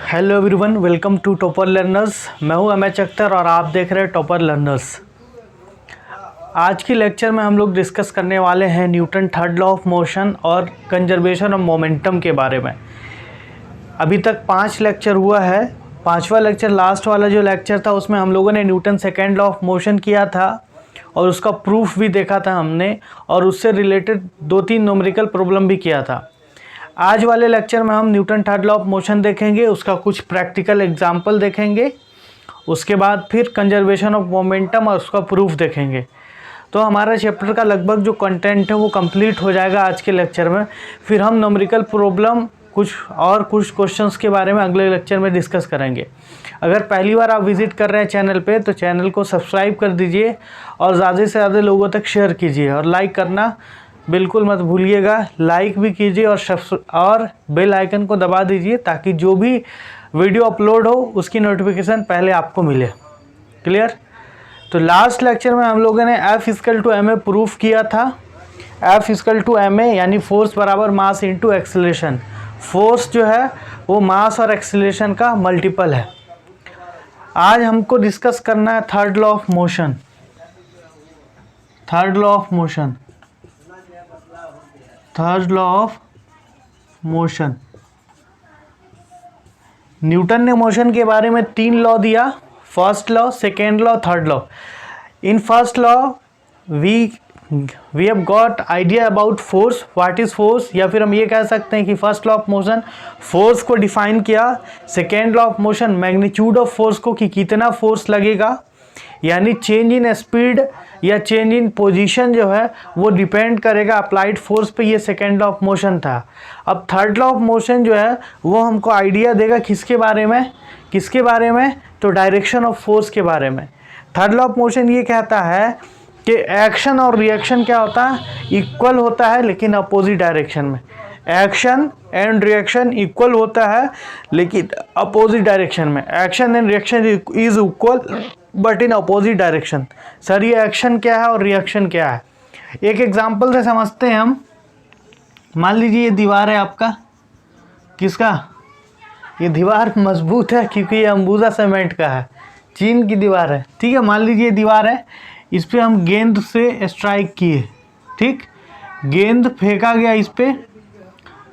Hello everyone, welcome to topper learners. मैं हूं MH Akhtar और आप देख रहे हैं टॉपर लर्नर्स। आज की लेक्चर में हम लोग डिस्कस करने वाले हैं Newton third law of motion और कंजर्वेशन ऑफ मोमेंटम के बारे में। अभी तक 5 लेक्चर हुआ है। 5वां लेक्चर, लास्ट वाला जो लेक्चर था, उसमें हम लोगों ने Newton second law of motion किया था और उसका प्रूफ भी देखा था हमने, और उससे रिलेटेड 2-3 न्यूमेरिकल प्रॉब्लम भी किया था। आज वाले लेक्चर में हम Newton third law of motion देखेंगे, उसका कुछ प्रैक्टिकल एग्जाम्पल देखेंगे, उसके बाद फिर कंजर्वेशन ऑफ मोमेंटम और उसका प्रूफ देखेंगे। तो हमारा चैप्टर का लगभग जो कंटेंट है वो कंप्लीट हो जाएगा आज के लेक्चर में। फिर हम न्यूमेरिकल प्रॉब्लम कुछ क्वेश्चंस के बारे में अगले लेक्चर में डिस्कस करेंगे। अगर पहली बार आप विज़िट कर रहे हैं चैनल पे, तो चैनल को सब्सक्राइब कर दीजिए और ज़्यादा से ज़्यादा लोगों तक शेयर कीजिए और लाइक करना बिल्कुल मत भूलिएगा। लाइक भी कीजिए और बेल आइकन को दबा दीजिए ताकि जो भी वीडियो अपलोड हो उसकी नोटिफिकेशन पहले आपको मिले। क्लियर? तो लास्ट लेक्चर में हम लोगों ने F=ma प्रूफ किया था। F=ma यानी फोर्स बराबर मास इंटू एक्सेलरेशन। फोर्स जो है वो मास और एक्सेलरेशन का मल्टीपल है। आज हमको डिस्कस करना है third law of motion. Third law of motion, third law of motion. Newton ने मोशन के बारे में 3 लॉ दिया, first law, second law, third law. In first law we have got idea about force, what is force, या फिर हम ये कह सकते हैं कि first law of motion force को डिफाइन किया। Second law of motion magnitude of force को, कि कितना फोर्स लगेगा, यानी चेंज इन स्पीड या चेंज इन पोजीशन जो है वो डिपेंड करेगा अप्लाइड फोर्स पे। ये सेकेंड लॉ ऑफ मोशन था। अब थर्ड लॉ ऑफ मोशन जो है वो हमको आइडिया देगा किसके बारे में, तो डायरेक्शन ऑफ फोर्स के बारे में। थर्ड लॉ ऑफ मोशन ये कहता है कि एक्शन और रिएक्शन क्या होता है, इक्वल होता है लेकिन अपोजिट डायरेक्शन में। एक्शन एंड रिएक्शन इक्वल होता है लेकिन अपोजिट डायरेक्शन में। Action and reaction is equal but in opposite direction. Sir ये एक्शन क्या है और रिएक्शन क्या है? एक एग्जांपल से समझते हैं हम। मान लीजिए ये दीवार है आपका, किसका? ये दीवार मजबूत है क्योंकि ये अंबुजा सीमेंट का है, चीन की दीवार है। ठीक है, मान लीजिए दीवार है, इस पर हम गेंद से स्ट्राइक किए। ठीक, गेंद फेंका गया इस पर,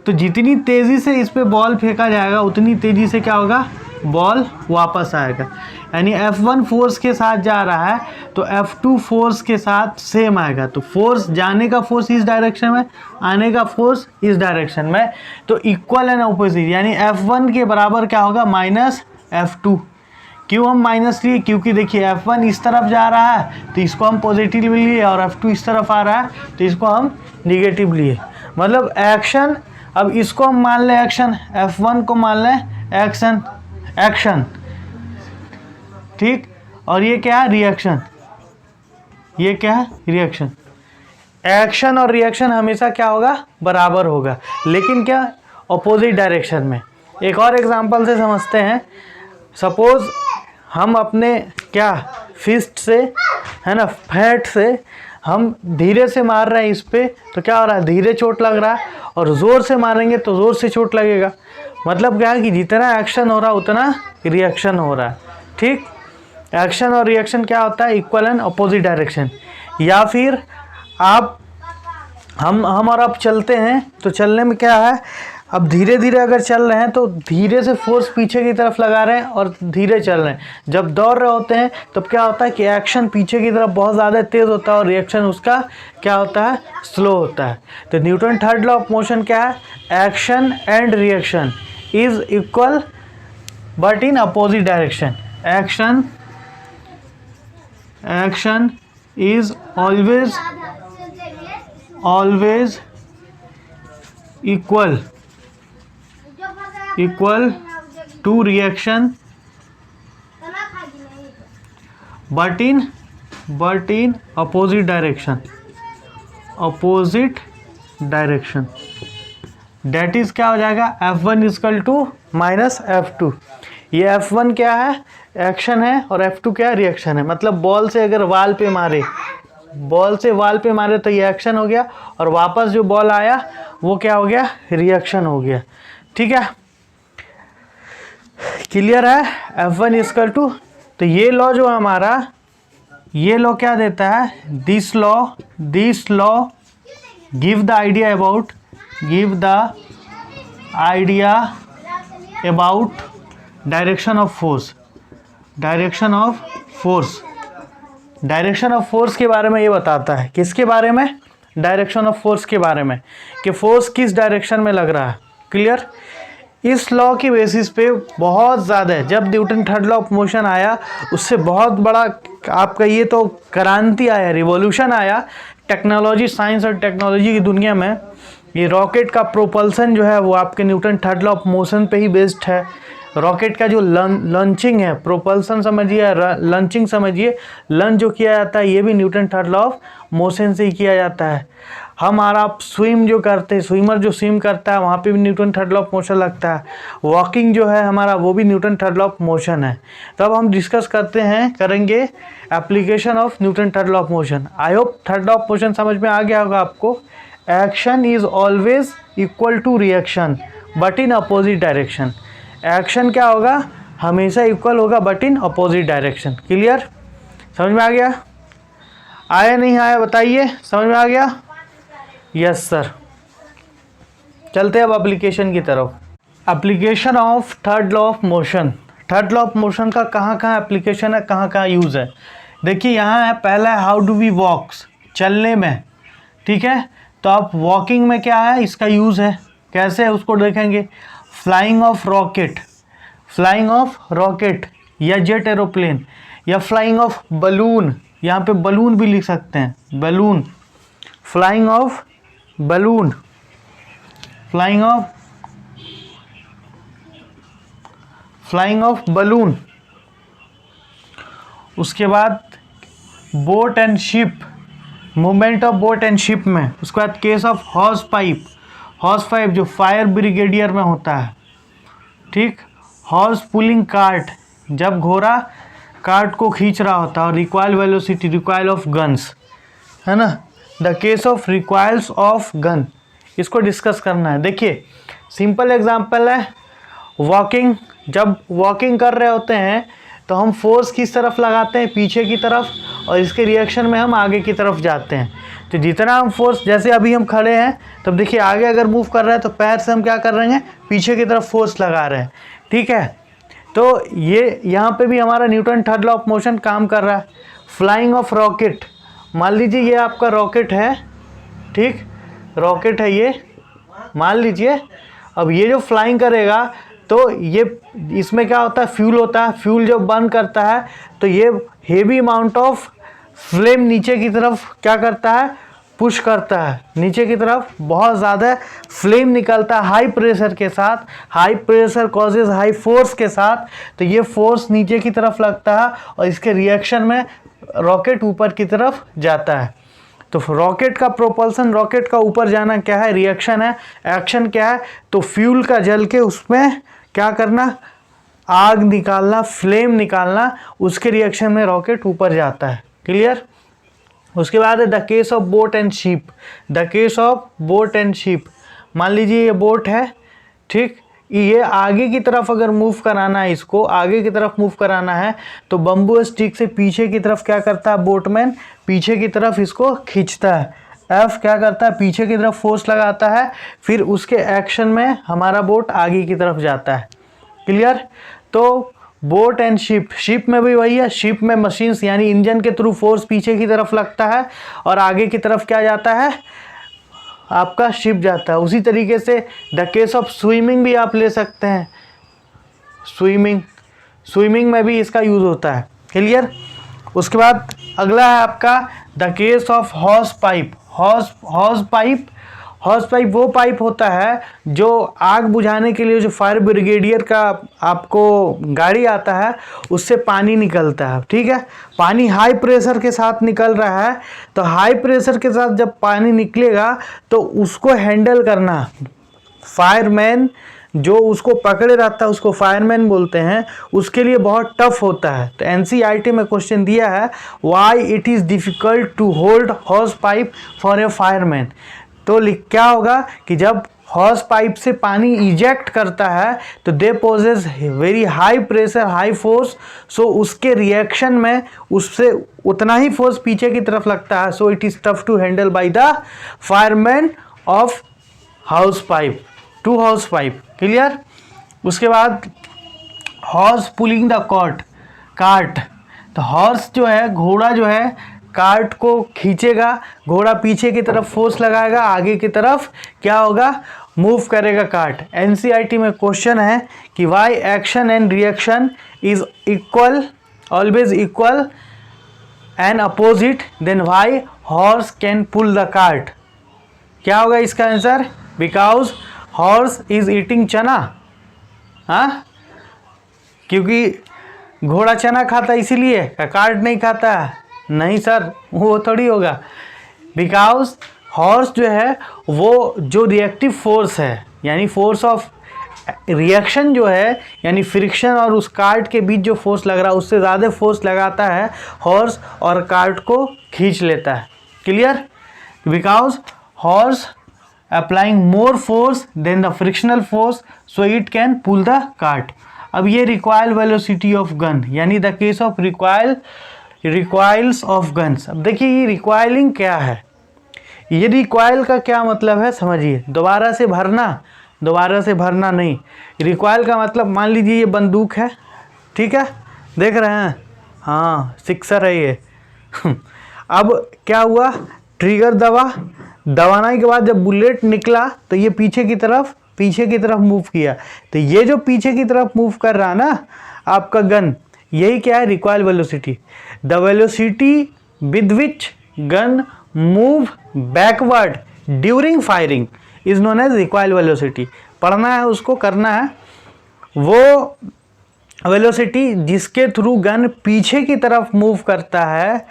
तो जितनी तेज़ी से इस पर बॉल फेंका जाएगा उतनी तेज़ी से क्या होगा, बॉल वापस आएगा। यानी F1 फोर्स के साथ जा रहा है तो F2 फोर्स के साथ सेम आएगा। तो फोर्स, जाने का फोर्स इस डायरेक्शन में, आने का फोर्स इस डायरेक्शन में, तो इक्वल एंड ऑपोजिट। यानी F1 के बराबर क्या होगा, माइनस F2। क्यों हम माइनस लिए? क्योंकि देखिए F1 इस तरफ जा रहा है तो इसको हम पॉजिटिव लिए, और F2 इस तरफ आ रहा है तो इसको हम निगेटिव लिए। मतलब एक्शन, अब इसको हम मान लें एक्शन, F1 को मान लें एक्शन। ठीक, और ये क्या है, रिएक्शन। ये क्या है, रिएक्शन। एक्शन और रिएक्शन हमेशा क्या होगा, बराबर होगा, लेकिन क्या, अपोजिट डायरेक्शन में। एक और एग्जांपल से समझते हैं। सपोज हम अपने क्या फिस्ट से, है ना, फैट से हम धीरे से मार रहे हैं इस पे, तो क्या हो रहा है, धीरे चोट लग रहा है, और ज़ोर से मारेंगे तो ज़ोर से चोट लगेगा। मतलब क्या है कि जितना एक्शन हो रहा है उतना रिएक्शन हो रहा है। ठीक, एक्शन और रिएक्शन क्या होता है, इक्वल एंड अपोजिट डायरेक्शन। या फिर आप हम और आप चलते हैं, तो चलने में क्या है, अब धीरे धीरे अगर चल रहे हैं तो धीरे से फोर्स पीछे की तरफ लगा रहे हैं और धीरे चल रहे हैं। जब दौड़ रहे होते हैं तब क्या होता है कि एक्शन पीछे की तरफ बहुत ज़्यादा तेज़ होता है और रिएक्शन उसका क्या होता है, स्लो होता है। तो Newton third law of motion क्या है, action and reaction is equal but in opposite direction. Action is always equal to reaction but in opposite direction। That is क्या हो जाएगा, F1 = -F2। ये F1 क्या है, एक्शन है, और F2 क्या है, रिएक्शन है। मतलब बॉल से अगर वाल पे मारे तो ये एक्शन हो गया, और वापस जो बॉल आया वो क्या हो गया, रिएक्शन हो गया। ठीक है, क्लियर है? F1 इक्वल टू, तो ये लॉ जो हमारा, ये लॉ क्या देता है, this law give the idea about direction of force के बारे में ये बताता है। किसके बारे में? डायरेक्शन ऑफ फोर्स के बारे में, कि फोर्स किस डायरेक्शन में लग रहा है। क्लियर? इस लॉ की बेसिस पे बहुत ज़्यादा, जब Newton third law of motion आया उससे बहुत बड़ा आपका ये तो क्रांति आया, रिवॉल्यूशन आया टेक्नोलॉजी, साइंस और टेक्नोलॉजी की दुनिया में। ये रॉकेट का प्रोपल्सन जो है वो आपके Newton third law of motion पे ही बेस्ड है। रॉकेट का जो लॉन्चिंग है, प्रोपल्सन समझिए, लॉन्चिंग समझिए, लॉन्च जो किया जाता है ये भी Newton third law of motion से ही किया जाता है। हमारा स्विम जो करते हैं, स्विमर जो स्विम करता है वहाँ पे भी Newton third law of motion लगता है। वॉकिंग जो है हमारा वो भी Newton third law of motion है। तो अब हम डिस्कस करेंगे application of Newton third law of motion. I hope third law of motion समझ में आ गया होगा आपको। Action is always equal to reaction but in opposite direction. Action क्या होगा? हमेशा इक्वल होगा but in opposite direction. Clear? समझ में आ गया? आया नहीं आया बताइए, समझ में आ गया? Yes sir. चलते हैं अब एप्लीकेशन की तरफ। Application of third law of motion. Third law of motion का कहाँ कहाँ एप्लीकेशन है, कहाँ कहाँ यूज़ है? देखिए यहाँ है, पहला है हाउ डू वी वॉक्स, चलने में। ठीक है, तो आप वॉकिंग में क्या है इसका यूज़ है, कैसे है उसको देखेंगे। फ्लाइंग ऑफ रॉकेट या जेट एरोप्लेन, या फ्लाइंग ऑफ बलून, यहाँ पे बलून भी लिख सकते हैं, balloon, flying of balloon, flying of balloon. उसके बाद boat and ship, movement of boat and ship में। उसके बाद केस ऑफ हॉर्स पाइप जो फायर ब्रिगेडियर में होता है। ठीक, हॉर्स पुलिंग कार्ट, जब घोड़ा कार्ट को खींच रहा होता है। और recoil velocity, recoil of guns, है ना। The case of recoils of gun, इसको डिस्कस करना है। देखिए सिंपल एग्जांपल है वॉकिंग। जब वॉकिंग कर रहे होते हैं तो हम फोर्स किस तरफ लगाते हैं, पीछे की तरफ, और इसके रिएक्शन में हम आगे की तरफ जाते हैं। तो जितना हम फोर्स, जैसे अभी हम खड़े हैं तब देखिए आगे अगर मूव कर रहे हैं तो पैर से हम क्या कर रहे हैं, पीछे की तरफ फोर्स लगा रहे हैं। ठीक है, तो ये यहाँ पे भी हमारा Newton third law of motion काम कर रहा है। फ्लाइंग ऑफ रॉकेट, मान लीजिए ये आपका रॉकेट है, ठीक, रॉकेट है ये, मान लीजिए। अब ये जो फ्लाइंग करेगा तो ये, इसमें क्या होता है, फ्यूल होता है। फ्यूल जब बर्न करता है तो ये हेवी अमाउंट ऑफ फ्लेम नीचे की तरफ क्या करता है, पुश करता है नीचे की तरफ। बहुत ज़्यादा फ्लेम निकलता है हाई प्रेशर के साथ, high pressure causes high force के साथ। तो ये फोर्स नीचे की तरफ लगता है और इसके रिएक्शन में रॉकेट ऊपर की तरफ जाता है। तो रॉकेट का प्रोपल्सन, रॉकेट का ऊपर जाना क्या है, रिएक्शन है। एक्शन क्या है, तो फ्यूल का जल के उसमें क्या करना, आग निकालना, फ्लेम निकालना, उसके रिएक्शन में रॉकेट ऊपर जाता है। क्लियर? उसके बाद है the case of boat and ship. The case of boat and ship, मान लीजिए ये बोट है, ठीक, ये आगे की तरफ अगर मूव कराना है, इसको आगे की तरफ मूव कराना है तो बम्बू स्टिक से पीछे की तरफ क्या करता है बोटमैन, पीछे की तरफ इसको खींचता है। एफ क्या करता है, पीछे की तरफ फोर्स लगाता है, फिर उसके एक्शन में हमारा बोट आगे की तरफ जाता है। क्लियर? तो बोट एंड शिप में भी वही है। शिप में मशीन्स यानी इंजन के थ्रू फोर्स पीछे की तरफ लगता है और आगे की तरफ क्या जाता है, आपका शिप जाता है। उसी तरीके से द केस ऑफ स्विमिंग भी आप ले सकते हैं। स्विमिंग में भी इसका यूज़ होता है। क्लियर? उसके बाद अगला है आपका the case of hose pipe वो पाइप होता है जो आग बुझाने के लिए, जो फायर ब्रिगेडियर का आपको गाड़ी आता है उससे पानी निकलता है। ठीक है, पानी हाई प्रेशर के साथ निकल रहा है, तो हाई प्रेशर के साथ जब पानी निकलेगा तो उसको हैंडल करना, फायरमैन जो उसको पकड़े रहता है उसको फायरमैन बोलते हैं, उसके लिए बहुत टफ होता है। तो एनसीईआरटी में क्वेश्चन दिया है, why it is difficult to hold hose pipe for a fireman. तो क्या होगा कि जब हॉर्स पाइप से पानी इजेक्ट करता है तो they poses very high pressure, high force, so उसके रिएक्शन में उससे उतना ही फोर्स पीछे की तरफ लगता है, so it is tough to handle by the fireman of hose pipe, to hose pipe. Clear. उसके बाद हॉर्स पुलिंग द कार्ट, तो हॉर्स जो है, घोड़ा जो है कार्ट को खींचेगा, घोड़ा पीछे की तरफ फोर्स लगाएगा, आगे की तरफ क्या होगा, मूव करेगा कार्ट। एनसीईआरटी में क्वेश्चन है कि why action and reaction is equal, always equal and opposite, then why horse can pull the cart. क्या होगा इसका answer, because horse is eating chana. हाँ, क्योंकि घोड़ा चना खाता इसीलिए, कार्ट नहीं खाता। नहीं सर, वो थोड़ी होगा। बिकॉज हॉर्स जो है वो जो रिएक्टिव फोर्स है, यानी फोर्स ऑफ रिएक्शन जो है, यानी फ्रिक्शन और उस कार्ट के बीच जो फोर्स लग रहा है उससे ज़्यादा फोर्स लगाता है हॉर्स, और कार्ट को खींच लेता है। Clear. Because horse applying more force than the frictional force, so it can pull the cart. अब ये रिक्वायल वेलोसिटी ऑफ गन, यानी the case of recoils of guns. अब देखिए ये रिक्वाइलिंग क्या है, ये रिक्वाइल का क्या मतलब है समझिए। दोबारा से भरना नहीं। रिक्वाइल का मतलब, मान लीजिए ये बंदूक है, ठीक है, देख रहे हैं, हाँ सिक्सर है ये। अब क्या हुआ, ट्रिगर दबाने के बाद जब बुलेट निकला तो ये पीछे की तरफ मूव किया, तो ये जो पीछे की तरफ मूव कर रहा है ना आपका गन, यही क्या है, recoil velocity. The velocity with which gun move backward during firing is known as recoil velocity. पढ़ना है उसको, करना है। वो वेलोसिटी जिसके थ्रू गन पीछे की तरफ मूव करता है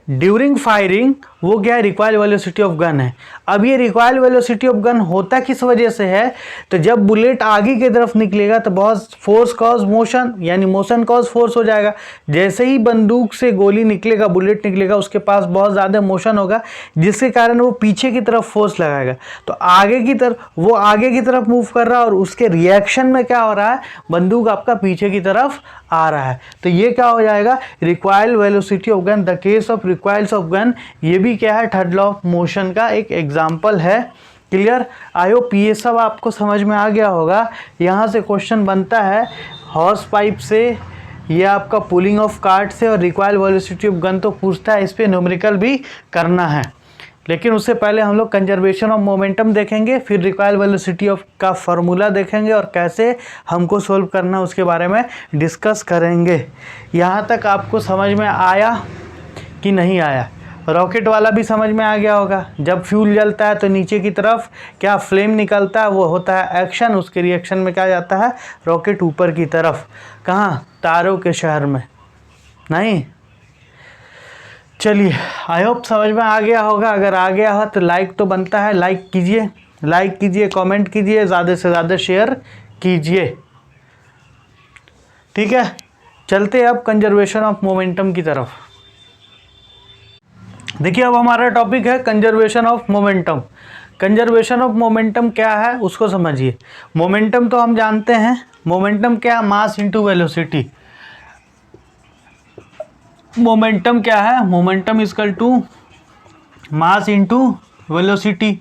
ड्यूरिंग फायरिंग, वो क्या है, रिक्वाइल वेलोसिटी ऑफ गन है। अब ये रिक्वाइल वेलोसिटी ऑफ गन होता किस वजह से है, तो जब बुलेट आगे की तरफ निकलेगा तो बहुत फोर्स कॉज मोशन, यानी मोशन कॉज फोर्स हो जाएगा। जैसे ही बंदूक से गोली निकलेगा, बुलेट निकलेगा, उसके पास बहुत ज़्यादा मोशन होगा, जिसके कारण वो पीछे की तरफ फोर्स लगाएगा, तो आगे की तरफ मूव कर रहा है, और उसके रिएक्शन में क्या हो रहा है, बंदूक आपका पीछे की तरफ आ रहा है। तो ये क्या हो जाएगा, recoil velocity of gun. The case of recoils of gun, ये भी क्या है, थर्ड लॉ ऑफ मोशन का एक एग्जाम्पल है। क्लियर। आई होप ये सब आपको समझ में आ गया होगा। यहाँ से क्वेश्चन बनता है हॉर्स पाइप से, ये आपका पुलिंग ऑफ कार्ट से, और रिक्वाइल वेलोसिटी ऑफ गन तो पूछता है, इस पर न्यूमेरिकल भी करना है। लेकिन उससे पहले हम लोग कंजर्वेशन ऑफ मोमेंटम देखेंगे, फिर रिक्वाइल वेलोसिटी ऑफ का फार्मूला देखेंगे, और कैसे हमको सोल्व करना उसके बारे में डिस्कस करेंगे। यहाँ तक आपको समझ में आया कि नहीं आया? रॉकेट वाला भी समझ में आ गया होगा। जब फ्यूल जलता है तो नीचे की तरफ क्या फ्लेम निकलता है, वो होता है एक्शन, उसके रिएक्शन में क्या जाता है, रॉकेट ऊपर की तरफ। कहाँ, तारों के शहर में। नहीं, चलिए आई होप समझ में आ गया होगा। अगर आ गया हो तो लाइक तो बनता है, लाइक कीजिए, कमेंट कीजिए, ज़्यादा से ज़्यादा शेयर कीजिए। ठीक है, चलते अब कंजर्वेशन ऑफ मोमेंटम की तरफ। देखिए अब हमारा टॉपिक है conservation of momentum. Conservation of momentum क्या है उसको समझिए। मोमेंटम तो हम जानते हैं, मोमेंटम क्या है, मास इनटू वेलोसिटी। मोमेंटम क्या है, momentum equal to mass into velocity.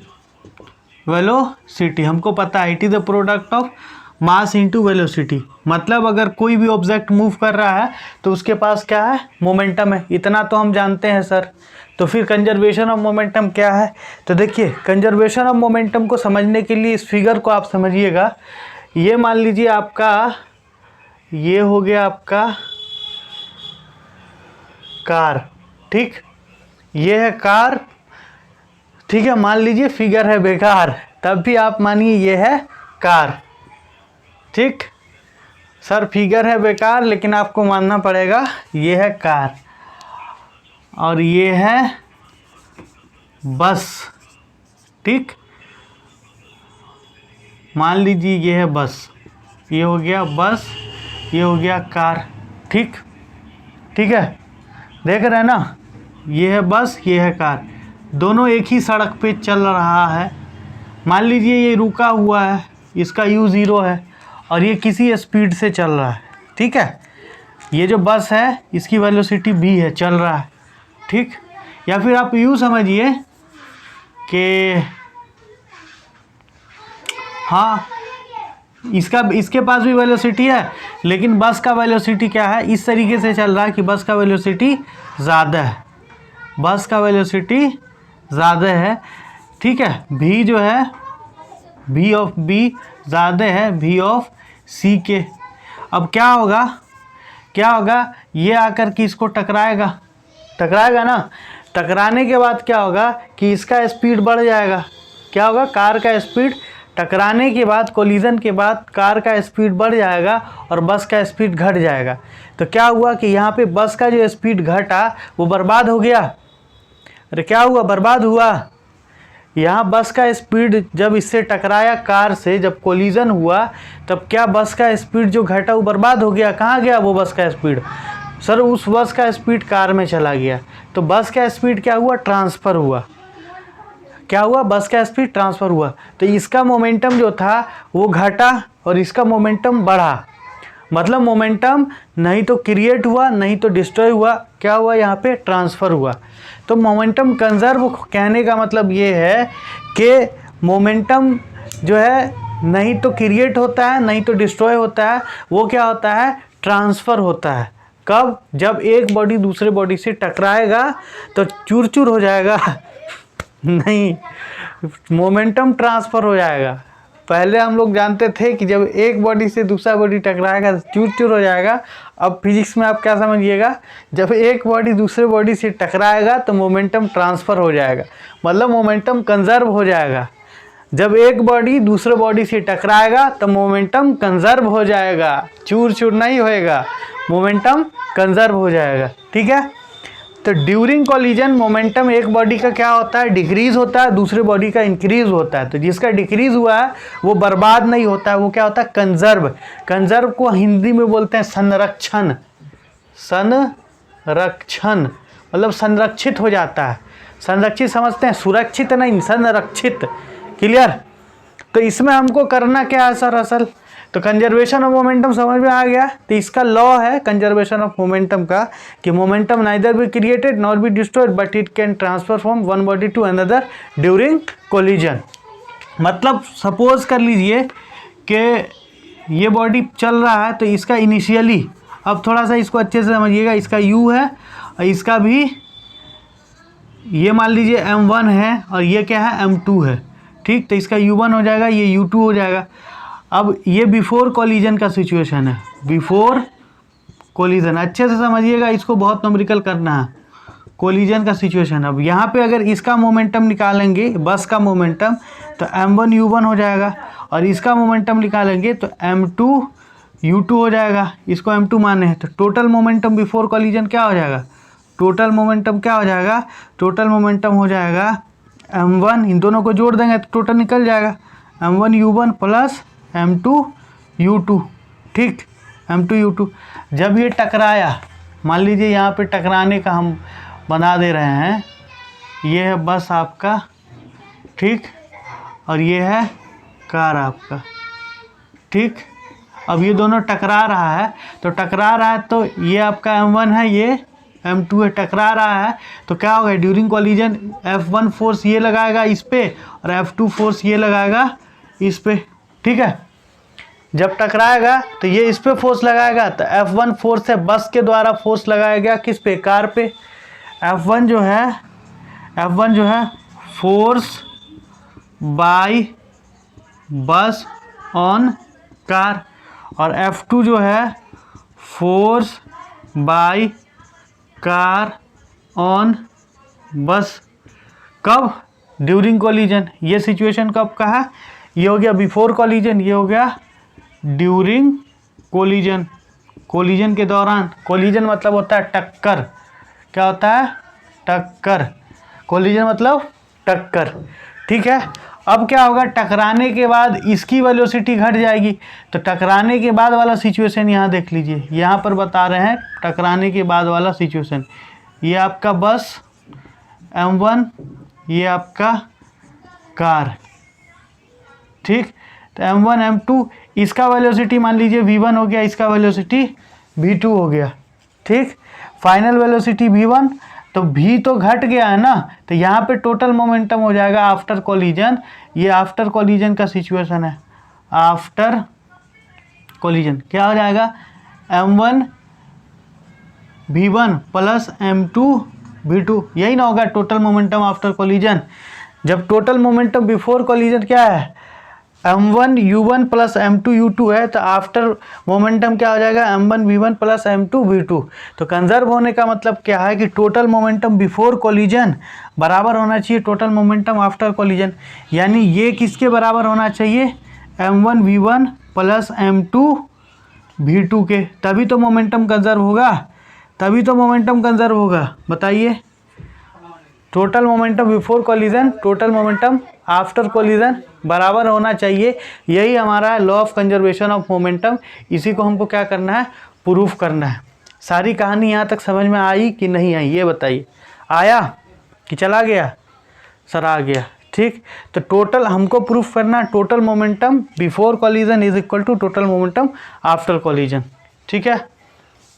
हमको पता है it is the product of mass into velocity. मतलब अगर कोई भी ऑब्जेक्ट मूव कर रहा है तो उसके पास क्या है, मोमेंटम है। इतना तो हम जानते हैं सर। तो फिर कंजर्वेशन ऑफ मोमेंटम क्या है, तो देखिए कंजर्वेशन ऑफ मोमेंटम को समझने के लिए इस फिगर को आप समझिएगा। ये मान लीजिए आपका, ये हो गया आपका कार, ठीक, ये है कार, ठीक है। मान लीजिए फिगर है बेकार, तब भी आप मानिए ये है कार, ठीक। सर फिगर है बेकार, लेकिन आपको मानना पड़ेगा ये है कार, और ये है बस, ठीक। मान लीजिए ये है बस, ये हो गया बस, ये हो गया कार, ठीक है। देख रहे हैं ना, ये है बस, ये है कार, दोनों एक ही सड़क पे चल रहा है, मान लीजिए ये रुका हुआ है, इसका u 0 है और ये किसी स्पीड से चल रहा है, ठीक है। ये जो बस है इसकी वेलोसिटी v है, चल रहा है, ठीक। या फिर आप यूँ समझिए कि हाँ इसके पास भी वेलोसिटी है, लेकिन बस का वेलोसिटी क्या है, इस तरीके से चल रहा है कि बस का वेलोसिटी ज़्यादा है, बस का वेलोसिटी ज़्यादा है, ठीक है। v जो है v ऑफ b ज़्यादा है v ऑफ c के। अब क्या होगा, ये आकर के इसको टकराएगा ना। टकराने के बाद क्या होगा कि इसका स्पीड बढ़ जाएगा। क्या होगा, कार का स्पीड टकराने के बाद, कोलिजन के बाद कार का स्पीड बढ़ जाएगा और बस का स्पीड घट जाएगा। तो क्या हुआ कि यहाँ पे बस का जो स्पीड घटा वो बर्बाद हो गया। अरे क्या हुआ, बर्बाद हुआ। यहाँ बस का स्पीड जब इससे टकराया कार से, जब कोलिजन हुआ, तब क्या बस का स्पीड जो घटा वो बर्बाद हो गया। कहाँ गया वो बस का स्पीड, सर उस बस का स्पीड कार में चला गया। तो बस का स्पीड क्या हुआ, ट्रांसफ़र हुआ। क्या हुआ, बस का स्पीड ट्रांसफ़र हुआ। तो इसका मोमेंटम जो था वो घटा और इसका मोमेंटम बढ़ा। मतलब मोमेंटम नहीं तो क्रिएट हुआ नहीं तो डिस्ट्रॉय हुआ, क्या हुआ, यहाँ पे ट्रांसफ़र हुआ। तो मोमेंटम कंजर्व कहने का मतलब ये है कि मोमेंटम जो है नहीं तो क्रिएट होता है नहीं तो डिस्ट्रॉय होता है, वो क्या होता है, ट्रांसफ़र होता है। कब, जब एक बॉडी दूसरे बॉडी से टकराएगा तो चूर चूर हो जाएगा नहीं, मोमेंटम ट्रांसफ़र हो जाएगा। पहले हम लोग जानते थे कि जब एक बॉडी से दूसरा बॉडी टकराएगा तो चूर चूर हो जाएगा। अब फिजिक्स में आप क्या समझिएगा, जब एक बॉडी दूसरे बॉडी से टकराएगा तो मोमेंटम ट्रांसफ़र हो जाएगा, मतलब मोमेंटम कंजर्व हो जाएगा। जब एक बॉडी दूसरे बॉडी से टकराएगा तो मोमेंटम कंजर्व हो जाएगा, चूर चूर नहीं होएगा, मोमेंटम कंजर्व हो जाएगा, ठीक है। तो ड्यूरिंग कॉलिजन मोमेंटम एक बॉडी का क्या होता है, डिक्रीज़ होता है, दूसरे बॉडी का इंक्रीज़ होता है। तो जिसका डिक्रीज़ हुआ है वो बर्बाद नहीं होता है, वो क्या होता है, कंजर्व। कंजर्व को हिंदी में बोलते हैं संरक्षण। संरक्षण मतलब संरक्षित हो जाता है। संरक्षित समझते हैं, सुरक्षित नहीं, संरक्षित। क्लियर। तो इसमें हमको करना क्या है सर, असल तो कंजर्वेशन ऑफ मोमेंटम समझ में आ गया। तो इसका लॉ है कंजर्वेशन ऑफ मोमेंटम का कि momentum neither be created not be destroyed but it can transfer from one body to another during collision. मतलब सपोज कर लीजिए कि ये बॉडी चल रहा है तो इसका इनिशियली, अब थोड़ा सा इसको अच्छे से समझिएगा, इसका u है और इसका भी, ये मान लीजिए m1 है और ये क्या है, m2 है, ठीक। तो इसका u1 हो जाएगा, ये u2 हो जाएगा। अब ये बिफोर कॉलिजन का सिचुएशन है, बिफोर कॉलिजन, अच्छे से समझिएगा, इसको बहुत न्यूमेरिकल करना है। कॉलिजन का सिचुएशन, अब यहाँ पे अगर इसका मोमेंटम निकालेंगे, बस का मोमेंटम, तो m1 u1 हो जाएगा और इसका मोमेंटम निकालेंगे तो m2 u2 हो जाएगा। इसको m2 माने हैं तो टोटल मोमेंटम बिफोर कॉलिजन क्या हो जाएगा, टोटल मोमेंटम क्या हो जाएगा, टोटल मोमेंटम हो जाएगा m1, इन दोनों को जोड़ देंगे तो टोटल निकल जाएगा m1 u1 plus m2 u2, ठीक। m2 u2 जब ये टकराया, मान लीजिए यहाँ पे टकराने का हम बना दे रहे हैं, ये है बस आपका, ठीक, और ये है कार आपका, ठीक। अब ये दोनों टकरा रहा है, तो टकरा रहा है तो ये आपका m1 है, ये m2 है, टकरा रहा है तो क्या होगा, ड्यूरिंग कॉलिजन F1 फोर्स ये लगाएगा इस पे और F2 फोर्स ये लगाएगा इस पे, ठीक है। जब टकराएगा तो ये इस पे फोर्स लगाएगा तो F1 फोर्स है बस के द्वारा फोर्स लगाया गया किस पे, कार पे। F1 जो है फोर्स बाय बस ऑन कार और F2 जो है फोर्स बाय कार ऑन बस। कब, ड्यूरिंग कॉलिजन। ये सिचुएशन कब का है, ये हो गया बिफोर कॉलिजन, ये हो गया ड्यूरिंग कोलिजन, कोलिजन के दौरान। कोलिजन मतलब होता है टक्कर, क्या होता है, टक्कर। कोलिजन मतलब टक्कर, ठीक है। अब क्या होगा, टकराने के बाद इसकी वेलोसिटी घट जाएगी, तो टकराने के बाद वाला सिचुएशन यहाँ देख लीजिए, यहाँ पर बता रहे हैं टकराने के बाद वाला सिचुएशन। ये आपका बस m1, ये आपका कार, ठीक। तो m1 m2, इसका वेलोसिटी मान लीजिए v1 हो गया, इसका वेलोसिटी v2 हो गया, ठीक। फाइनल वेलोसिटी v1, तो v तो घट गया है ना, तो यहाँ पे टोटल मोमेंटम हो जाएगा आफ्टर कोलिजन। ये आफ्टर कोलिजन का सिचुएशन है, आफ्टर कोलिजन क्या हो जाएगा, m1 v1 plus m2 v2, यही ना होगा टोटल मोमेंटम आफ्टर कोलिजन। जब टोटल मोमेंटम बिफोर कोलिजन क्या है, m1 u1 plus m2 u2 है, तो आफ्टर मोमेंटम क्या हो जाएगा, m1 v1 plus m2 v2। तो कंजर्व होने का मतलब क्या है कि टोटल मोमेंटम बिफोर कोलिजन बराबर होना चाहिए टोटल मोमेंटम आफ्टर कोलिजन, यानी ये किसके बराबर होना चाहिए, m1 v1 plus m2 v2 के, तभी तो मोमेंटम कंजर्व होगा, तभी तो मोमेंटम कंजर्व होगा। बताइए, total momentum before collision total momentum after collision बराबर होना चाहिए, यही हमारा law of conservation of momentum. इसी को हमको क्या करना है, प्रूफ करना है। सारी कहानी यहाँ तक समझ में आई कि नहीं आई, ये बताइए। आया कि चला गया, सर आ गया, ठीक। तो टोटल हमको प्रूफ करना है, total momentum before collision is equal to total momentum after collision, ठीक है।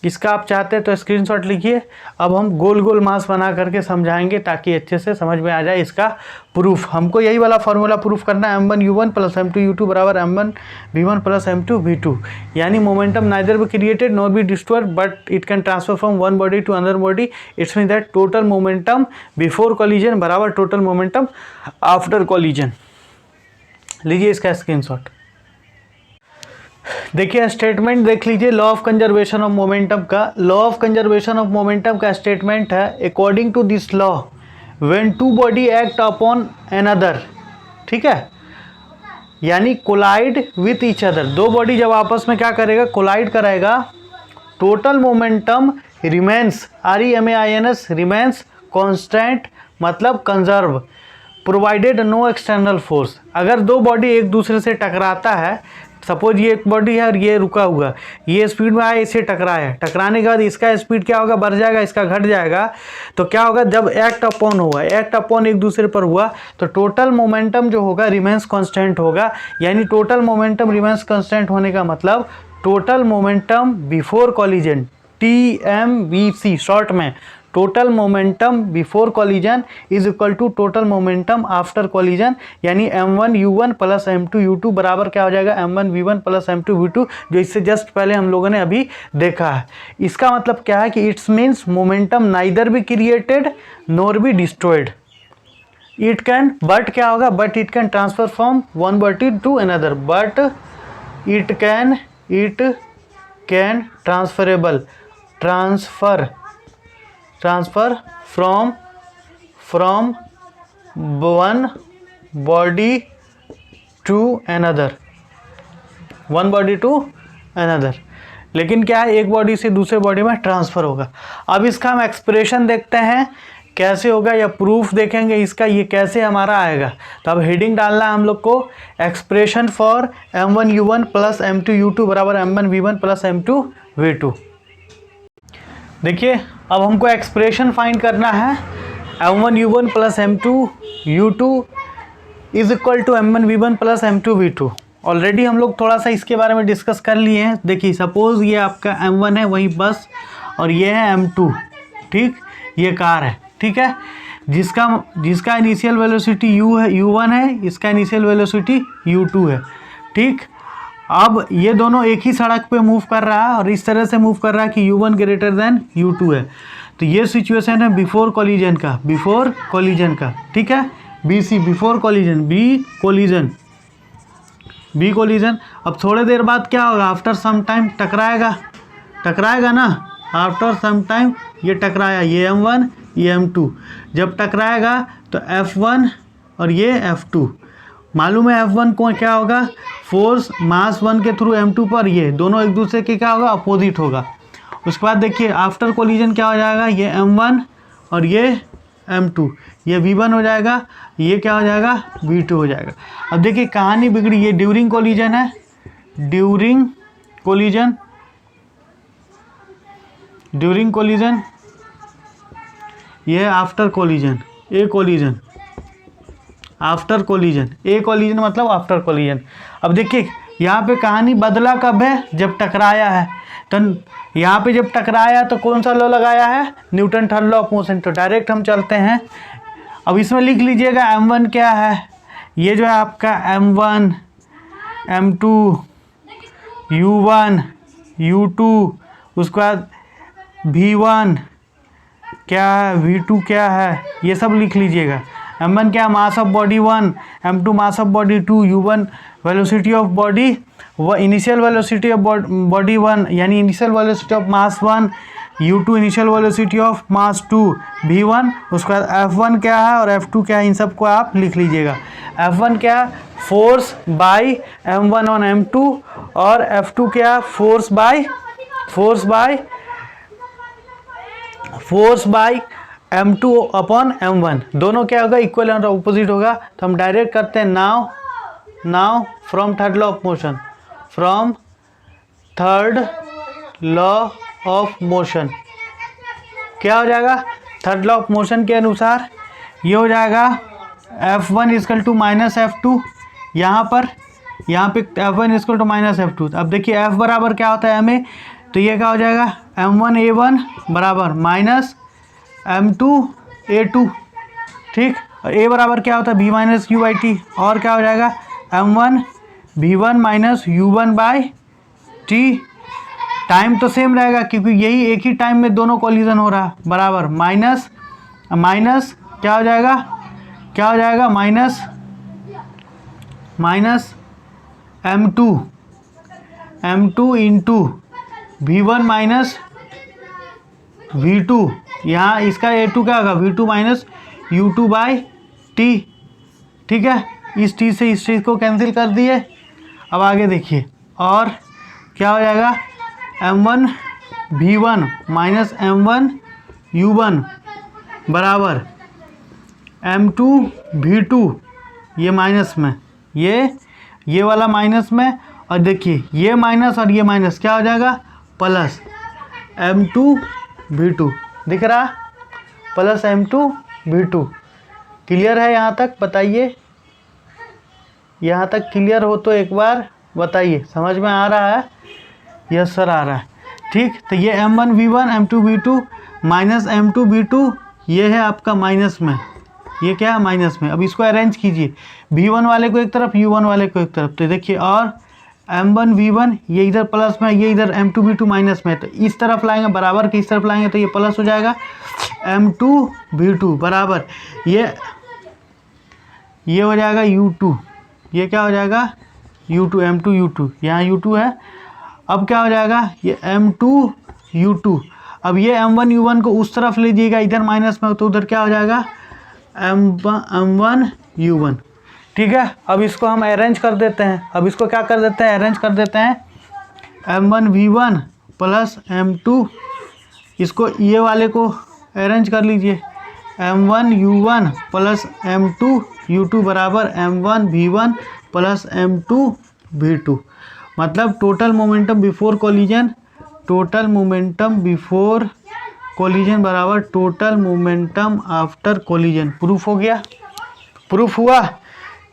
इसका आप चाहते हैं तो स्क्रीनशॉट लिखिए। अब हम गोल गोल मास बना करके समझाएंगे ताकि अच्छे से समझ में आ जाए इसका प्रूफ। हमको यही वाला फॉर्मूला प्रूफ करना है, m1 u1 plus m2 u2 बराबर m1 v1 plus m2 v2, यानी momentum neither be created nor be destroyed but it can transfer from one body to another body. It's mean that total momentum before collision बराबर total momentum after collision. लीजिए इसका screenshot. देखिए statement देख लीजिए, law of conservation of momentum का। Law of conservation of momentum का statement है, according to this law when two body act upon another, ठीक है, यानी कोलाइड विथ ईच अदर, दो बॉडी जब आपस में क्या करेगा, कोलाइड करेगा, total momentum remains, REMAINS remains constant, मतलब conserve, provided no external force. अगर दो बॉडी एक दूसरे से टकराता है, सपोज ये एक बॉडी है और ये रुका हुआ, ये स्पीड में आया, इसे टकराया, टकराने के बाद इसका स्पीड क्या होगा, बढ़ जाएगा, इसका घट जाएगा। तो क्या होगा, जब एक्ट अपॉन हुआ, एक्ट अपॉन एक दूसरे पर हुआ, तो टोटल मोमेंटम जो होगा रिमेंस कांस्टेंट होगा। यानी टोटल मोमेंटम रिमेंस कांस्टेंट होने का मतलब total momentum before collision, TMBC short में, total momentum before collision is equal to total momentum after collision, यानी m1 u1 plus m2 u2 बराबर क्या हो जाएगा, m1 v1 plus m2 v2, जो इससे जस्ट पहले हम लोगों ने अभी देखा है। इसका मतलब क्या है कि it's means momentum neither be created nor be destroyed, it can, but क्या होगा, but it can transfer from one body to another, but it can transferable, transfer from one body to another, one body to another, लेकिन क्या है, एक body से दूसरे body में transfer होगा। अब इसका हम एक्सप्रेशन देखते हैं कैसे होगा, या प्रूफ देखेंगे इसका, ये कैसे हमारा आएगा। तो अब हेडिंग डालना है हम लोग को, expression for m1 u1 plus m2 u2 बराबर m1 v1 plus m2 v2। देखिए अब हमको एक्सप्रेशन फाइंड करना है, m1 u1 plus m2 u2 is equal to m1 v1 plus m2 v2। Already हम लोग थोड़ा सा इसके बारे में डिस्कस कर लिए हैं। देखिए सपोज ये आपका m1 है, वही बस, और ये है m2, ठीक, ये कार है, ठीक है, जिसका इनिशियल वेलोसिटी u1 है, इसका इनिशियल वेलोसिटी u2 है, ठीक। अब ये दोनों एक ही सड़क पे मूव कर रहा है और इस तरह से मूव कर रहा है कि u1 ग्रेटर देन u2 है। तो ये सिचुएशन है बिफोर कोलिजन का, ठीक है, BC before collision, B collision. अब थोड़े देर बाद क्या होगा, आफ्टर सम टाइम टकराएगा ना, आफ्टर सम टाइम ये टकराया, ये m1 ये m2, जब टकराएगा तो F1 और ये F2, मालूम है F1 को क्या होगा, फोर्स मास 1 के थ्रू m2 पर, ये दोनों एक दूसरे के क्या होगा, अपोजिट होगा। उसके बाद देखिए आफ्टर कोलिजन क्या हो जाएगा, ये m1 और ये m2, ये v1 हो जाएगा, ये क्या हो जाएगा, v2 हो जाएगा। अब देखिए कहानी बिगड़ी, ये ड्यूरिंग कोलिजन है, ड्यूरिंग कोलिजन, ये आफ्टर कोलिजन, ए कोलिजन, आफ्टर कोलिजन, ए कोलिजन मतलब आफ्टर कोलिजन। अब देखिए यहाँ पे कहानी बदला कब है, जब टकराया है। तो यहाँ पे जब टकराया तो कौन सा लॉ लगाया है, Newton third law of motion. तो डायरेक्ट हम चलते हैं, अब इसमें लिख लीजिएगा m1 क्या है, ये जो है आपका m1 m2 u1 u2, उसके बाद v1 क्या है, v2 क्या है, ये सब लिख लीजिएगा। m1 क्या, mass of body 1, m2 mass of body 2, u1 velocity of body, वह इनिशियल वेलोसिटी ऑफ बॉडी 1 यानी initial velocity of mass 1, u2 initial velocity of mass 2, v1, उसके बाद f1 क्या है और f2 क्या है, इन सबको आप लिख लीजिएगा। f1 क्या है, force by m1 on m2, और f2 क्या, force by m2 upon m1, दोनों क्या होगा, इक्वल और ऑपोजिट होगा। तो हम डायरेक्ट करते हैं now from third law of motion, क्या हो जाएगा, थर्ड लॉ ऑफ मोशन के अनुसार ये हो जाएगा f1 equal to minus f2, यहाँ पे f1 equal to minus f2। अब देखिए f बराबर क्या होता है ma, तो ये क्या हो जाएगा m1 a1 बराबर माइनस m2 a2, ठीक। और a बराबर क्या होता है b minus u by T, और क्या हो जाएगा m1 v1 minus u1 by T. Time तो सेम रहेगा क्योंकि यही एक ही टाइम में दोनों कोलिजन हो रहा, बराबर माइनस क्या हो जाएगा minus m2 into v1 minus v2, यहाँ इसका a2 क्या होगा, v2 minus u2 by T, ठीक है। इस टी से इस चीज़ को कैंसिल कर दिए। अब आगे देखिए, और क्या हो जाएगा m1 v1 minus m1 u1 बराबर m2 v2, ये माइनस में, ये वाला माइनस में, और देखिए ये माइनस और ये माइनस क्या हो जाएगा, प्लस m2 v2, दिख रहा, प्लस m2 v2। क्लियर है यहाँ तक, बताइए, यहाँ तक क्लियर हो तो एक बार बताइए, समझ में आ रहा है, यस सर आ रहा है, ठीक। तो ये m1 v1 m2 v2 minus m2 v2, ये है आपका माइनस में, ये क्या है माइनस में। अब इसको अरेंज कीजिए, v1 वाले को एक तरफ, u1 वाले को एक तरफ, तो देखिए, और m1 v1 ये इधर प्लस में, ये इधर m2 v2 माइनस में, तो इस तरफ लाएंगे, बराबर के इस तरफ लाएंगे तो ये प्लस हो जाएगा, m2 v2 बराबर ये हो जाएगा u2, ये क्या हो जाएगा u2 m2 u2, यहाँ u2 है। अब क्या हो जाएगा, ये m2 u2, अब ये m1 u1 को उस तरफ लीजिएगा, इधर माइनस में, तो उधर क्या हो जाएगा m1 u1, ठीक है। अब इसको हम अरेंज कर देते हैं, अब इसको क्या कर देते हैं, अरेंज कर देते हैं, m1 v1 प्लस m2, इसको ये वाले को अरेंज कर लीजिए, m1 u1 plus m2 u2 बराबर m1 v1 plus m2 v2, मतलब टोटल मोमेंटम बिफोर कोलिजन बराबर total momentum after collision. Proof हो गया, प्रूफ हुआ।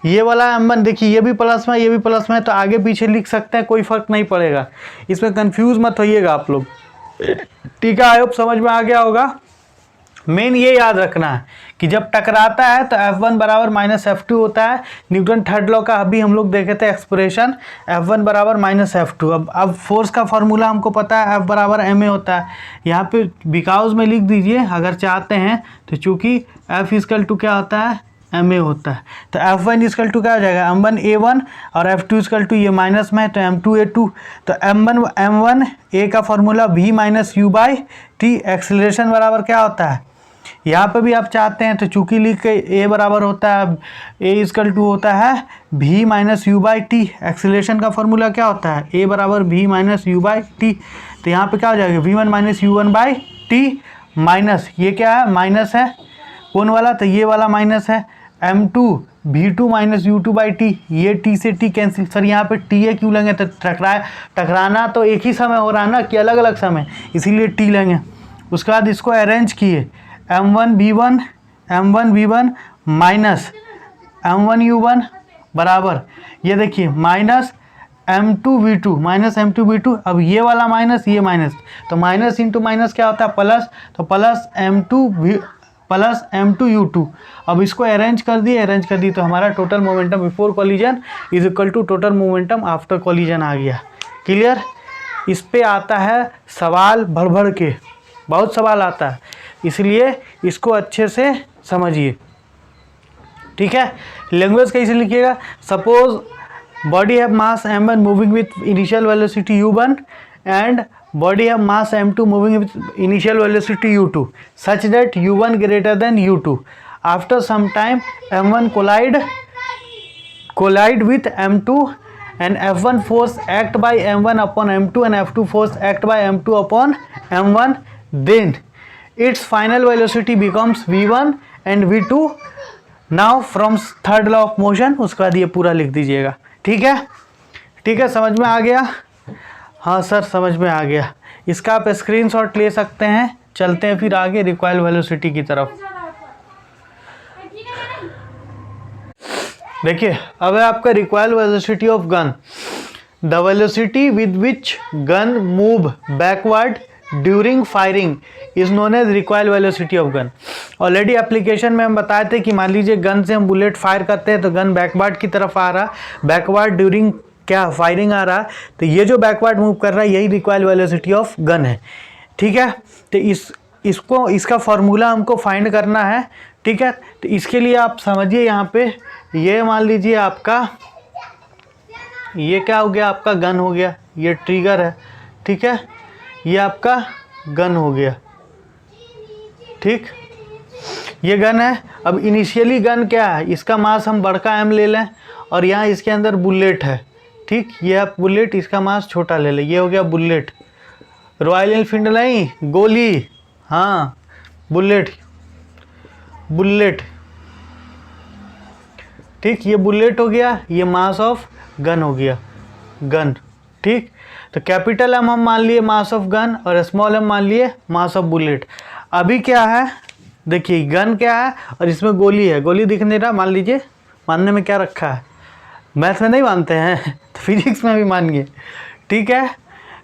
ये वाला m1 देखिए, ये भी प्लस में, ये भी प्लस में, तो आगे पीछे लिख सकते हैं, कोई फर्क नहीं पड़ेगा, इसमें कंफ्यूज मत होइएगा आप लोग, ठीक है। आई होप समझ में आ गया होगा। मेन ये याद रखना है कि जब टकराता है तो F1 बराबर माइनस F2 होता है। न्यूटन थर्ड लॉ का अभी हम लोग देखे थे एक्सप्रेशन, F1 बराबर माइनस F2। अब फोर्स का फार्मूला हमको पता है, F बराबर ma होता है। यहाँ पे बिकॉज में लिख दीजिए अगर चाहते हैं तो, चूँकि F इक्वल टू क्या होता है, ma होता है। तो F1 इक्वल टू क्या हो जाएगा, m1 a1, और F2 इक्वल टू ये माइनस में है तो m2 a2। तो m1 a का formula v minus u by T, acceleration बराबर क्या होता है, यहाँ पे भी आप चाहते हैं तो चूँकि लिख के a बराबर होता है, a इक्वल टू होता है v minus you by T. Acceleration का फार्मूला क्या होता है, a बराबर v minus you by T. तो यहाँ पे क्या हो जाएगा, v1 minus u1 by T, minus ये क्या है, माइनस है, कौन वाला, तो ये वाला माइनस है, m2 v2 minus u2 by T, ये t से t कैंसिल। सर यहाँ पे TA क्यों लेंगे, तो टकराना तो एक ही समय हो रहा है ना, कि अलग अलग समय, इसीलिए t लेंगे। उसके बाद इसको अरेंज किए, m1 v1 माइनस M1U1 बराबर, ये देखिए माइनस M2V2, माइनस M2V2, अब ये वाला माइनस ये माइनस, तो माइनस इंटू माइनस क्या होता है प्लस, तो प्लस M2U2। अब इसको अरेंज कर दी तो हमारा total momentum before collision is equal to total momentum after collision आ गया। क्लियर? इस पे आता है सवाल भर भर के, बहुत सवाल आता है, इसलिए इसको अच्छे से समझिए। ठीक है, लैंग्वेज कैसे लिखिएगा, suppose body have mass m1 moving with initial velocity u1 and body have mass m2 moving with initial velocity u2 such that u1 greater than u2। After some time m1 collide with m2 and f1 force act by m1 upon m2 and f2 force act by m2 upon m1, then its final velocity becomes v1 and v2। Now from third law of motion, उसके बाद ये पूरा लिख दीजिएगा। ठीक है, ठीक है, समझ में आ गया? हाँ सर समझ में आ गया। इसका आप स्क्रीनशॉट ले सकते हैं। चलते हैं फिर आगे रिक्वायर्ड वेलोसिटी की तरफ। देखिए अब है आपका required velocity of gun. The velocity with which gun move backward during firing is known as required velocity of gun. Already application में हम बताए थे कि मान लीजिए गन से हम बुलेट फायर करते हैं तो गन बैकवर्ड की तरफ आ रहा, बैकवर्ड ड्यूरिंग क्या फायरिंग आ रहा, तो ये जो बैकवर्ड मूव कर रहा है यही रिक्वायर्ड वेलोसिटी ऑफ गन है। ठीक है, तो इसका फॉर्मूला हमको फाइंड करना है। ठीक है, तो इसके लिए आप समझिए, यहाँ पे ये मान लीजिए आपका ये क्या हो गया, आपका गन हो गया, ये ट्रिगर है। ठीक है, ये आपका गन हो गया। ठीक, ये गन है। अब इनिशियली गन क्या है, इसका मास हम बड़का m ले लें और यहाँ इसके अंदर बुलेट है। ठीक, ये आप बुलेट, इसका मास छोटा ले लें, ये हो गया बुलेट। रॉयल एनफील्ड नहीं, गोली, हाँ बुलेट, बुलेट। ठीक, ये बुलेट हो गया, ये मास ऑफ गन हो गया, गन। ठीक, तो कैपिटल M हम मान लिए मास ऑफ गन और स्मॉल m मान लिए मास ऑफ बुलेट। अभी क्या है, देखिए गन क्या है और इसमें गोली है, गोली दिख नहीं रहा, मान लीजिए, मानने में क्या रखा है, मैथ में नहीं मानते हैं तो फिजिक्स में भी मानिए। ठीक है,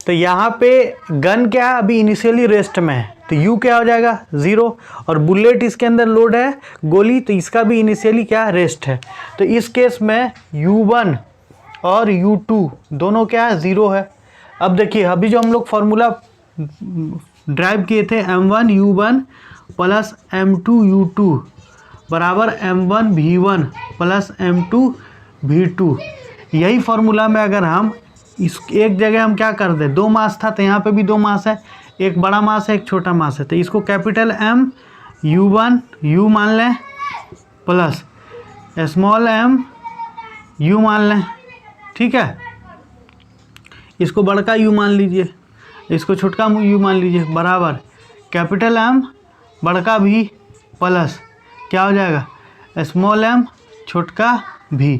तो यहाँ पे गन क्या है, अभी इनिशियली रेस्ट में है, तो U क्या हो जाएगा 0, और बुलेट इसके अंदर लोड है गोली, तो इसका भी इनिशियली क्या रेस्ट है। तो इस केस में U1 और U2 दोनों क्या है 0 है। अब देखिए अभी जो हम लोग फॉर्मूला ड्राइव किए थे M1U1 प्लस M2U2 बराबर M1V1 प्लस M2V2, यही फॉर्मूला में अगर हम इस एक जगह हम क्या कर दें, दो मास था तो यहाँ पे भी दो मास है, एक बड़ा मास है एक छोटा मास है, तो इसको कैपिटल M U1 U मान लें प्लस स्मॉल m U मान लें। ठीक है, इसको बड़का U मान लीजिए, इसको छोटका U मान लीजिए, बराबर कैपिटल M बड़का V प्लस क्या हो जाएगा स्मॉल m छोटका V।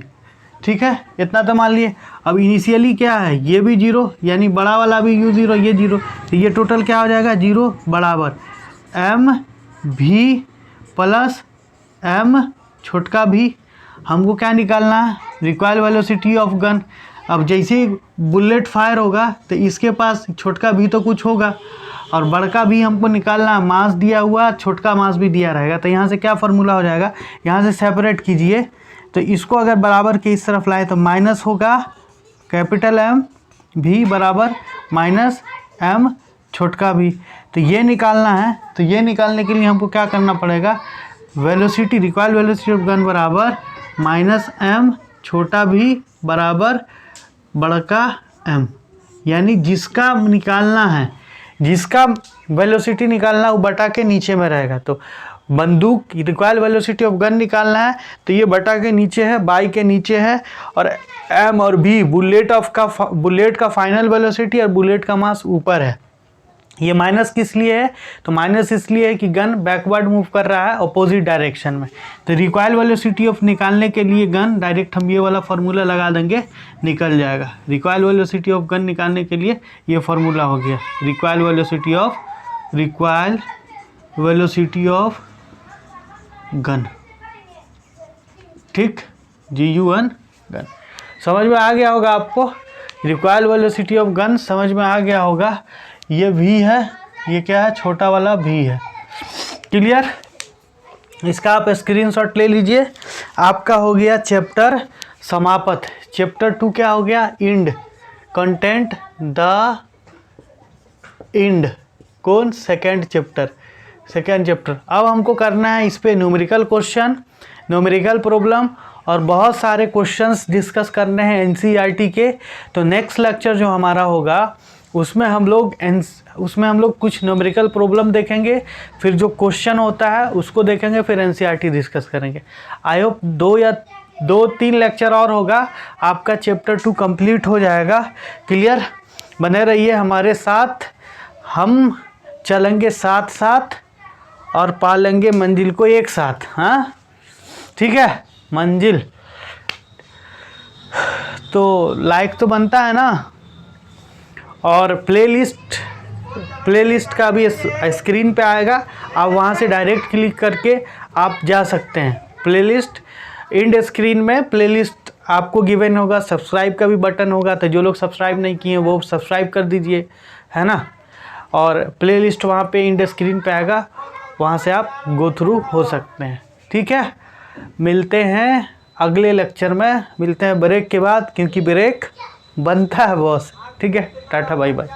ठीक है, इतना तो मान लिए। अब इनिशियली क्या है, ये भी 0, यानी बड़ा वाला भी U0, ये 0, तो ये टोटल क्या हो जाएगा 0 बराबर M V प्लस M छोटका V। हमको क्या निकालना है, रिक्वायर्ड वेलोसिटी ऑफ गन। अब जैसे ही बुलेट फायर होगा तो इसके पास छोटका भी तो कुछ होगा और बड़का भी हमको निकालना है, मास दिया हुआ, छोटका मास भी दिया रहेगा, तो यहाँ से क्या फार्मूला हो जाएगा, यहाँ से सेपरेट कीजिए, तो इसको अगर बराबर के इस तरफ लाए तो माइनस होगा कैपिटल M भी बराबर माइनस M छोटका भी। तो ये निकालना है, तो ये निकालने के लिए हमको क्या करना पड़ेगा, velocity required velocity of gun बराबर माइनस M छोटा भी बराबर बड़का M, यानी जिसका निकालना है, जिसका वेलोसिटी निकालना वो बटा के नीचे में रहेगा। तो बंदूक रिक्वायर्ड वेलोसिटी ऑफ गन निकालना है तो ये बटा के नीचे है, बाई के नीचे है, और M और B बुलेट का फाइनल वेलोसिटी और बुलेट का मास ऊपर है। ये माइनस किस लिए है, तो माइनस इसलिए है कि गन बैकवर्ड मूव कर रहा है अपोजिट डायरेक्शन में। तो रिक्वायर्ड वेलोसिटी ऑफ निकालने के लिए गन डायरेक्ट हम ये वाला फार्मूला लगा देंगे, निकल जाएगा। रिक्वायर्ड वेलोसिटी ऑफ गन निकालने के लिए ये फार्मूला हो गया, रिक्वायर्ड वेलोसिटी ऑफ गन। ठीक। GUN gun. समझ में आ गया होगा आपको, रिक्वायर्ड वेलोसिटी ऑफ गन समझ में आ गया होगा। ये V है, ये क्या है, छोटा वाला V है। क्लियर? इसका आप स्क्रीनशॉट ले लीजिए। आपका हो गया चैप्टर समाप्त। चैप्टर 2 क्या हो गया, इंड, कंटेंट द इंड। कौन, सेकेंड चैप्टर। अब हमको करना है इस पे न्यूमेरिकल क्वेश्चन, न्यूमेरिकल प्रॉब्लम और बहुत सारे क्वेश्चंस डिस्कस करने हैं NCERT के। तो नेक्स्ट लेक्चर जो हमारा होगा उसमें हम लोग कुछ न्यूमेरिकल प्रॉब्लम देखेंगे, फिर जो क्वेश्चन होता है उसको देखेंगे, फिर NCERT डिस्कस करेंगे। आई होप 2-3 लेक्चर और होगा, आपका चैप्टर 2 कंप्लीट हो जाएगा। क्लियर? बने रहिए हमारे साथ, हम चलेंगे साथ साथ और पालेंगे मंजिल को एक साथ। हाँ ठीक है, मंजिल तो लाइक तो बनता है ना, और प्लेलिस्ट का भी स्क्रीन पे आएगा, आप वहाँ से डायरेक्ट क्लिक करके आप जा सकते हैं। प्लेलिस्ट इंड स्क्रीन में प्लेलिस्ट आपको गिवन होगा, सब्सक्राइब का भी बटन होगा, तो जो लोग सब्सक्राइब नहीं किए वो सब्सक्राइब कर दीजिए, है ना। और प्लेलिस्ट वहाँ पे इंड स्क्रीन पे आएगा, वहाँ से आप गो थ्रू हो सकते हैं। ठीक है, मिलते हैं अगले लेक्चर में, मिलते हैं ब्रेक के बाद, क्योंकि ब्रेक बनता है बॉस। ठीक है, टाटा बाय बाय।